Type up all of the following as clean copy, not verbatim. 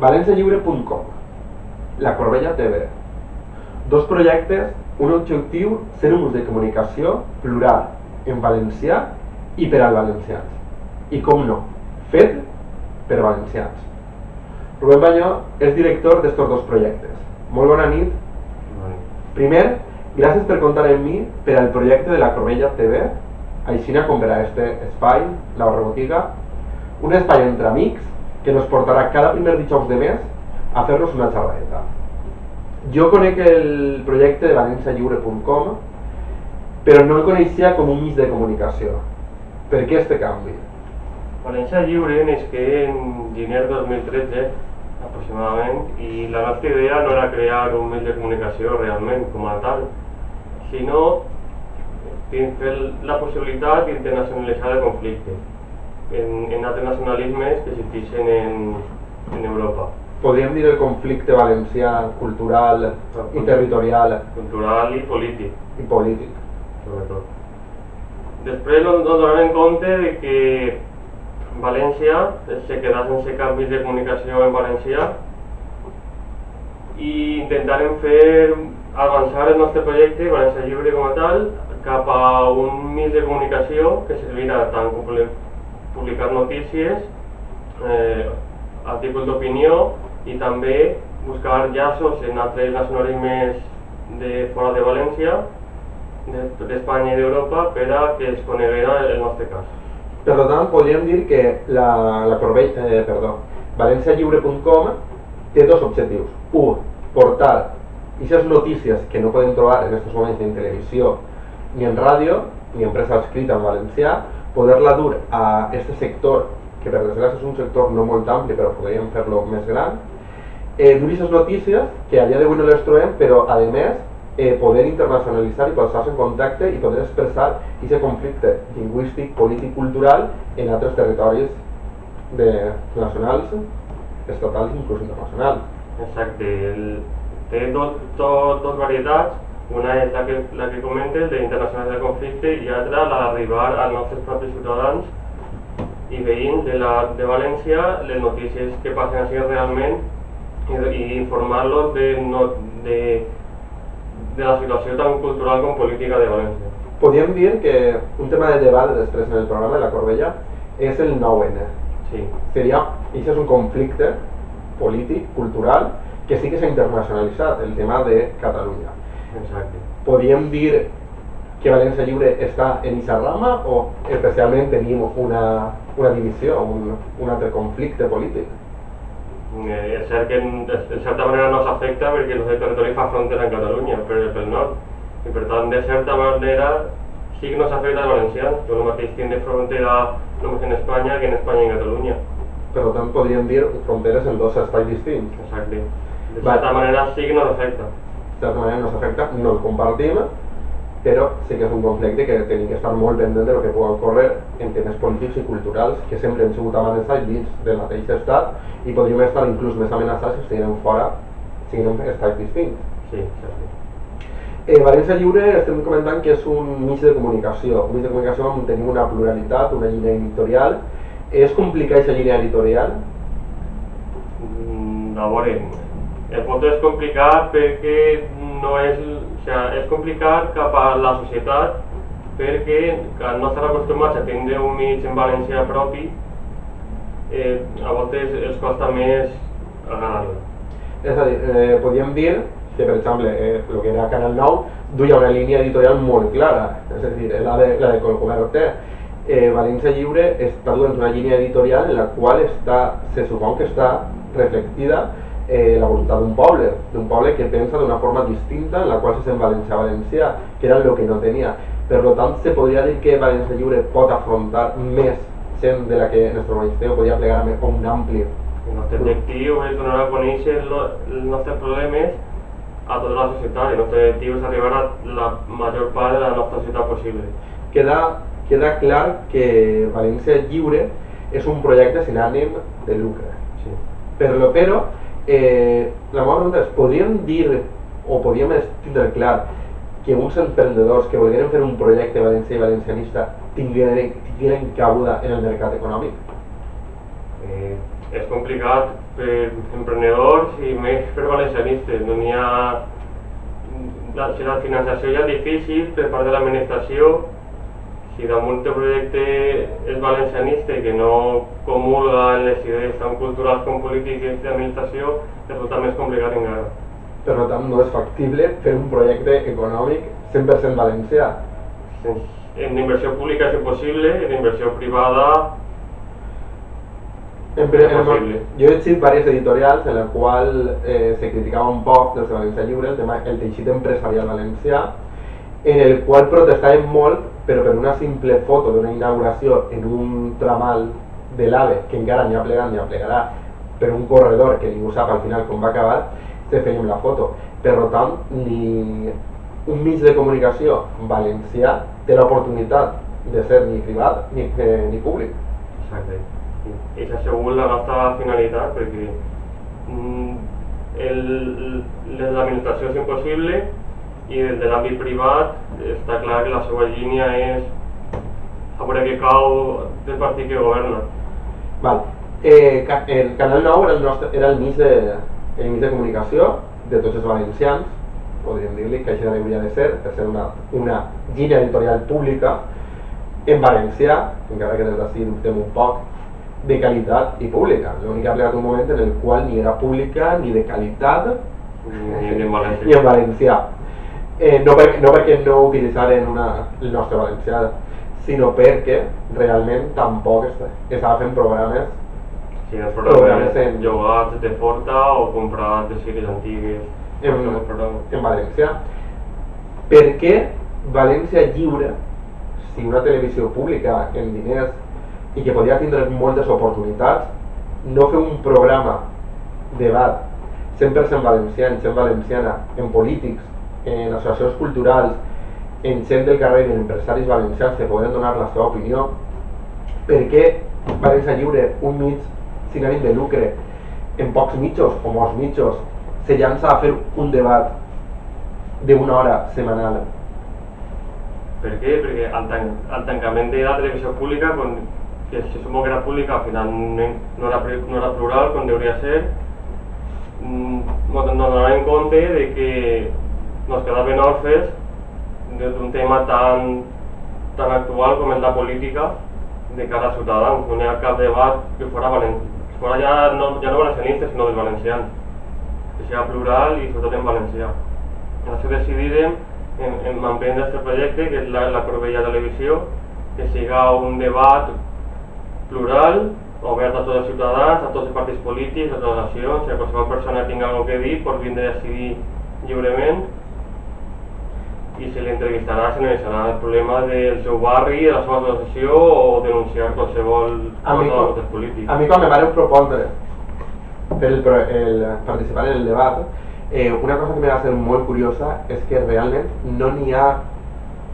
valencialliure.com, La Corbella TV. Dos projectes, un objectiu, ser un ús de comunicació plural en valencià i per als valencians. I com no, fet per valencians. Rubén Banyó és director d'estos dos projectes. Molt bona nit. Primer, gràcies per comptar amb mi per al projecte de La Corbella TV, així com per a este espai, la rebotiga, un espai entre amics que nos portarà cada primer dijous de mes a fer-nos una xerradeta. Jo conec el projecte de valencialliure.com, però no el coneixia com un mig de comunicació. Per què este canvi? València Lliure nasqué en gener 2013 aproximadament, i la nostra idea no era crear un mitjà de comunicació realment com a tal, sinó fer la possibilitat d'internacionalitzar el conflicte en altres nacionalismes que existeixen en Europa. Podríem dir el conflicte valencià cultural i territorial. Cultural i polític. I polític. Sobretot. Després ens donem en compte de que València se queda sense canvis de comunicació en valencià i intentarem fer avançar el nostre projecte, València Lliure com a tal, cap a un mig de comunicació que servirà tant com publicar notícies, articles d'opinió i també buscar llaços en altres nacionalismes de fora de València, d'Espanya i d'Europa, per a que es coneguera el nostre cas. Per tant, podríem dir que valencialliure.com té dos objectius. Un, portar aquestes notícies que no podem trobar en aquests moments ni en televisió, ni en ràdio, ni en premsa escrita en valencià, poder-la dur a aquest sector, que per desgràcia és un sector no molt ampli, però podríem fer-lo més gran, dur aquestes notícies, que a dia d'avui no les trobem, però a més poder internacionalitzar i posar-se en contacte i poder expressar aquest conflicte lingüístic, polític, cultural en altres territoris nacionals, estatals i inclús internacionals. Exacte. Té dos varietats. Una és la que comentes, d'internacionalitzar el conflicte, i l'altra la d'arribar als nostres propis ciutadans i veïns de València les notícies que passen així realment i informar-los de la situació tan cultural com política de València. Podríem dir que un tema de debat després en el programa de La Corbella és el 9-N. Sí. Això és un conflicte polític, cultural, que sí que s'ha internacionalitzat, el tema de Catalunya. Exacte. Podríem dir que València Lliure està en aquesta rama o especialment tenim una divisió, un altre conflicte polític? És cert que en certa manera no s'afecta perquè el nostre territori fa frontera en Catalunya, pel nord, i per tant, de certa manera, sí que no s'afecta als valencians, que el mateix tindre frontera només en Espanya que en Espanya i en Catalunya. Per tant, podríem dir fronteres en dos espais distints. Exacte. De certa manera sí que no s'afecta. De certa manera no s'afecta, no el compartim, però sí que és un conflicte que tenim que estar molt pendent del que pugui ocórrer en temes polítics i culturals que sempre hem sigut amenaçats dins del mateix estat i podríem estar inclús més amenaçats si estiguem fora, siguin estats distints. Sí, exacte. València Lliure estem comentant que és un mig de comunicació, on tenim una pluralitat, una línia editorial. És complicar aquesta línia editorial? A veure, el pot és complicat perquè no és... és complicat cap a la societat perquè no estan acostumats a tindre un mig en valencià propi, a voltes els costa més agarrar-lo. És a dir, podríem dir que, per exemple, el que era Canal 9 duia una línia editorial molt clara, és a dir, la de Colcomerté. València Lliure està duent una línia editorial en la qual se supon que està reflectida la voluntat d'un poble que pensa d'una forma distinta en la qual se sent valencià, que era el que no tenia. Per tant, se podria dir que València Lliure pot afrontar més gent de la que en el nostre o podria plegar a un ampli. El nostre objectiu és donar a conèixer els nostres problemes a tota la societat. El nostre objectiu és arribar a la major part de la nostra societat possible. Queda clar que València Lliure és un projecte sin ànim de lucre. Sí. Però la meva pregunta és, podríem dir o podríem tindre clar que uns emprendedors que volgueren fer un projecte valencià i valencianista tingueren cabuda en el mercat econòmic? És complicat per emprenedors i més per valencianistes. No n'hi ha... Si la finançació ja és difícil per part de l'administració, si damunt el projecte és valencianista i que no comulga en les idees tant culturals com polítiques d'administració, resulta més complicat encara. Per tant, no és factible fer un projecte econòmic 100% valencià. En inversió pública és impossible, en inversió privada Jo he llegit diverses editorials en les quals se criticava un poc des de València Lliure el teixit empresarial valencià, en el qual protestaven molt, però per una simple foto d'una inauguració en un tramal de l'AVE, que encara ni ha plegat ni plegarà, per un corredor que ningú sap al final com va acabar, se feien la foto. Per tant, ni un mig de comunicació valencià té l'oportunitat de ser ni privat ni públic. Exacte. I s'ha assegut la nostra finalitat, perquè l'administració és impossible i des de l'àmbit privat està clar que la seva línia és a veure què cau del partit que governa. El Canal 9 era el mig de comunicació de tots els valencians, podríem dir-li que així hauria de ser, per ser una línia editorial pública en valencià, encara que des d'ací dubtem un poc, de qualitat i pública. L'únic que ha plegat un moment en el qual ni era pública ni de qualitat ni en valencià. No perquè no utilitzaren el nostre valencià, sinó perquè realment tampoc estava fent programes. Sí, els programes llogats de Forta o comprats de sèries antigues en valencià. Per què València Lliure, si una televisió pública en diners i que podia tindre moltes oportunitats, no fer un programa, debat 100% valencià, en gent valenciana, en polítics, en associacions culturals, en gent del carrer, en empresaris valencians que poden donar la seva opinió? Per què València Lliure, un mig sin ànim de lucre, en pocs mitjos o molts mitjos, se llança a fer un debat d'una hora setmanal? Per què? Perquè al tancament de la televisió pública, que se supo que era pública, al final no era plural com hauria ser, nos donaven en compte de que nos quedaven orfes d'un tema tan actual com és la política de cara a ciutadans. No hi ha cap debat que fora ja no valencianista, sinó dels valencians, que sigui plural i sobretot en valencià. Això decidirem en emprendre aquest projecte, que és la Corbella Televisió, que siga un debat plural, obert a tots els ciutadans, a tots els partits polítics, a totes les nacions, si qualsevol persona tingui alguna cosa a dir, pot vindre a decidir lliurement i se l'entrevistarà, s'analitzarà el problema del seu barri, de la seva associació o denunciar qualsevol cosa dels polítics. A mi quan me vareu propondre per participar en el debat, una cosa que me va ser molt curiosa és que realment no n'hi ha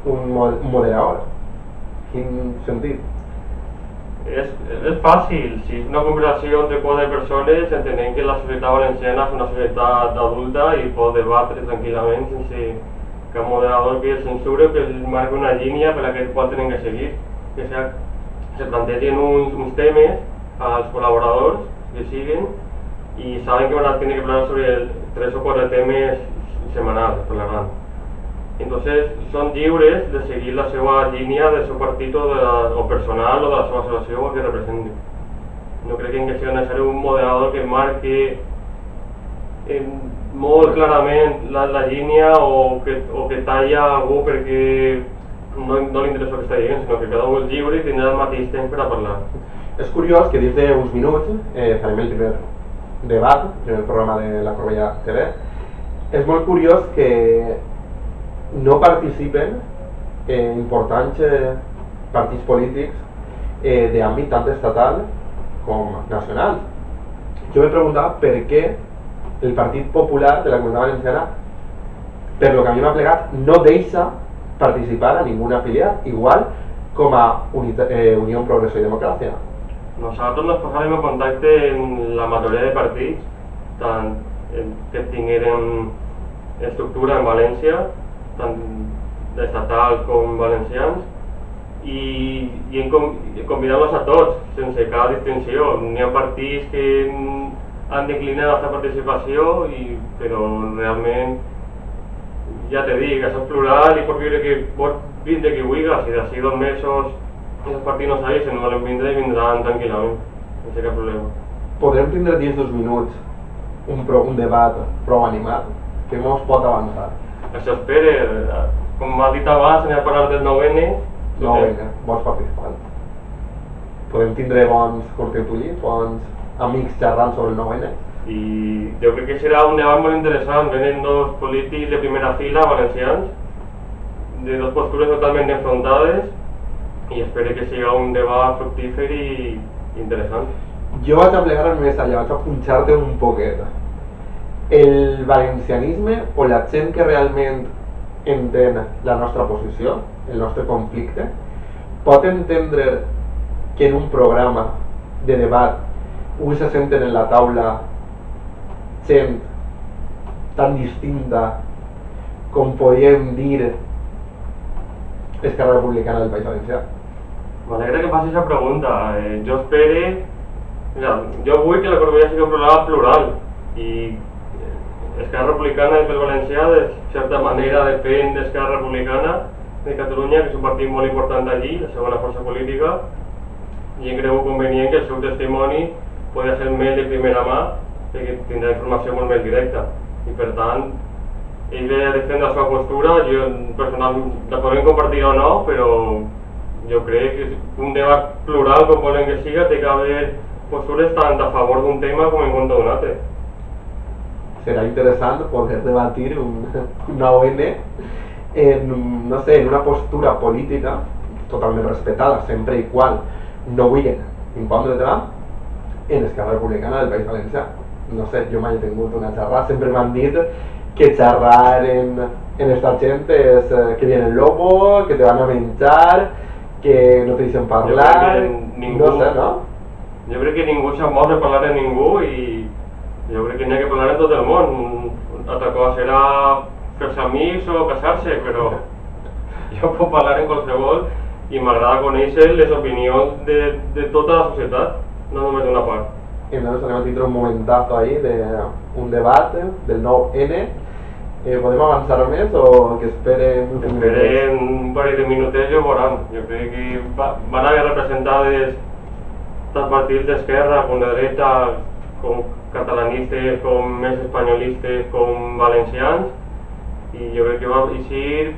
un moderador. Quin sentit? És fàcil, si és una conversació entre 4 persones, entenem que la societat valenciana és una societat adulta i pot debatre tranquil·lament sense cap moderador que el censure, que el marqui una línia per la qual tenen que seguir, que se plantegen uns temes als col·laboradors que siguen i saben que van a tenir que parlar sobre 3 o 4 temes setmanals, parlant. Entonces son lliures de seguir la seva línia del seu partit o personal o de la seva associació o que representi. No crec que sigui necessari un moderador que marqui molt clarament la línia o que talla algú perquè no li interessa el que està dient, sinó que cada un és lliure i tindrà el mateix temps per a parlar. És curiós que dins d'uns minuts farem el primer debat, el primer programa de la Corbella TV. És molt curiós que no participen importants partits polítics d'àmbit tant estatal com nacional. Jo me preguntava per què el Partit Popular de la Comunitat Valenciana, per lo que a mi m'ha plegat, no deixa participar a ninguna afiliat, igual com a Unió Progreso i Democràcia. Nosaltres nos posarem en contacte amb la majoria de partits, tant que tingueren estructura en València, tant estatals com valencians, i convidar-los a tots, sense cap distinció. N'hi ha partits que han declinat la seva participació, però realment, ja te dic, això és plural i pot vindre qui vulgui, si d'ací 2 mesos els partits no sabien, si no volen vindre, vindran tranquil·lament, sense cap problema. Podrem tindre dins d'2 minuts un debat prou animat que no es pot avançar. Això espera, com m'ha dit abans, anem a parlar del 9N. 9N, bons participants. Podem tindre bons contertulis, bons amics xerrant sobre el 9N. I jo crec que serà un debat molt interessant. Venen 2 polítics de primera fila valencians, de 2 postures totalment enfrontades, i espero que sigui un debat fructífer i interessant. Jo vaig a plegar més allà, vaig a punxar-te un poquet. El valencianisme o la gent que realment entén la nostra posició, el nostre conflicte, pot entendre que en un programa de debat avui se senten en la taula gent tan distinta com podríem dir Esquerra Republicana del País Valencià? M'alegra que facis aquesta pregunta. Jo espero... Mira, jo vull que la Corbella sigui un programa plural i Esquerra Republicana del País Valencià de certa manera depèn d'Esquerra Republicana de Catalunya, que és un partit molt important allí, la segona força política, i em creu convenient que el seu testimoni pugui ser més de primera mà, perquè tindrà informació molt més directa. I per tant, ell ve a defendre la seva postura, jo personalment la podem compartir o no, però jo crec que un debat plural, com volem que siga, té que haver postures tant a favor d'un tema com en contra d'un altre. Serà interessant poder debatir una ON en, no sé, en una postura política totalment respetada, sempre i qual no vulguin impondre-la en Esquerra Republicana del País Valencià. No sé, jo mai he tingut una xerrada, sempre m'han dit que xerrar en esta gent és que viene el lobo, que te van a menjar, que no te deixen parlar, no sé, no? Jo crec que ningú s'ha mort de parlar de ningú i jo crec que n'hi ha que parlar en tot el món. Altra cosa serà fer-se amics o casar-se, però jo puc parlar en qualsevol i m'agrada conèixer les opinions de tota la societat, no només d'una part. Entonces anem a tindre un momentazo ahí d'un debat del 9N. Podem avançar més o que esperen? Esperen un parell de minutets i ho veuran. Jo crec que van haver representades tant partits d'esquerra com de dreta, com catalanistes, com més espanyolistes, com valencians, i jo crec que va eixir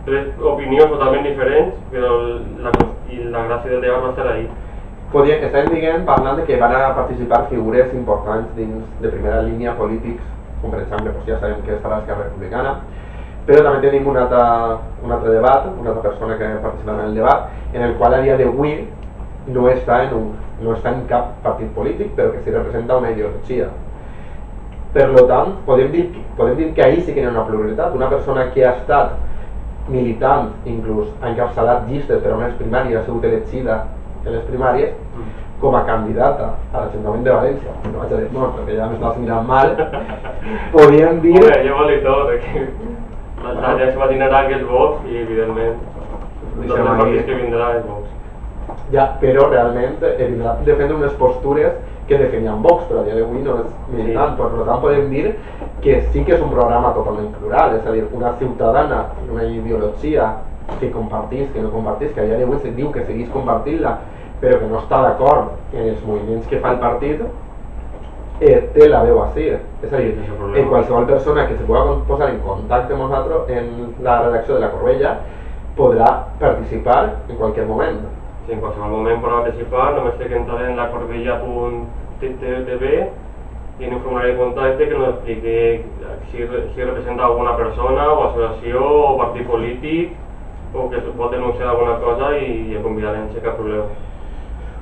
3 opinions totalment diferents, però la gràcia del debat va estar ahí. Estàvem dient, parlant de que van a participar figures importants dins de primera línia polítics, com per exemple, ja sabem que estarà Esquerra Republicana, però també tenim un altre debat, una altra persona que participarà en el debat, en el qual a dia d'avui no està en cap partit polític, però que sí representa una ideologia. Per tant, podem dir que ahir sí que hi ha una pluralitat. Una persona que ha estat militant, inclús ha encapçalat llistes per a unes primàries, ha sigut elegida en les primàries com a candidata a l'Ajuntament de València. No vaig a dir no, perquè ja m'estàs mirant mal. Podríem dir... Home, jo vol dir tot, ja es imaginarà que és Vox i, evidentment, tots els partits que vindrà és Vox. Ja, però realment vindrà a defendre unes postures que definien Vox, però a dia d'avui no és militant. Per tant, podem dir que sí que és un programa totalment plural, és a dir, una ciutadana i una ideologia que compartís, que no compartís, que a dia d'avui se diu que seguís compartint-la, però que no està d'acord en els moviments que fa el partit, té la veu així. És a dir, qualsevol persona que se pugui posar en contacte amb nosaltres en la redacció de La Corbella podrà participar en qualsevol moment. Sí, en qualsevol moment podrà participar, només té que entrar en lacorbella.tv i en un formulari de contacte que ens expliqui si representa alguna persona o associació o partit polític o que es pot denunciar alguna cosa i el convidarem sense cap problema.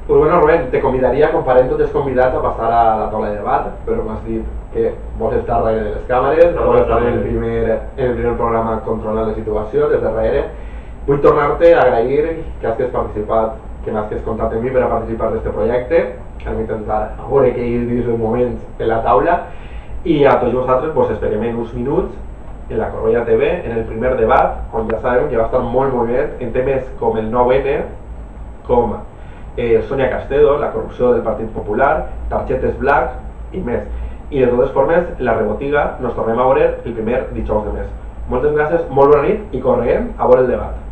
Pues bueno, Rubén, te convidaria, com farem tots els convidats, a passar a la taula de debat, però m'has dit que vols estar darrere de les càmeres, vols estar en el primer programa controlant la situació, des de darrere. Vull tornar-te a agrair que hagis participat, que m'hagis contat amb mi per a participar d'aquest projecte, que hem intentat a veure què hi ha moments en la taula, i a tots vosaltres vos esperem en uns minuts en la Corbella TV, en el primer debat, on ja sabem que va estar molt bé en temes com el 9N, com Sonia Castedo, la corrupció del Partit Popular, targetes black i més. I de totes formes, la rebotiga nos tornem a veure el primer dijous de mes. Moltes gràcies, molt bona nit i correguem a veure el debat.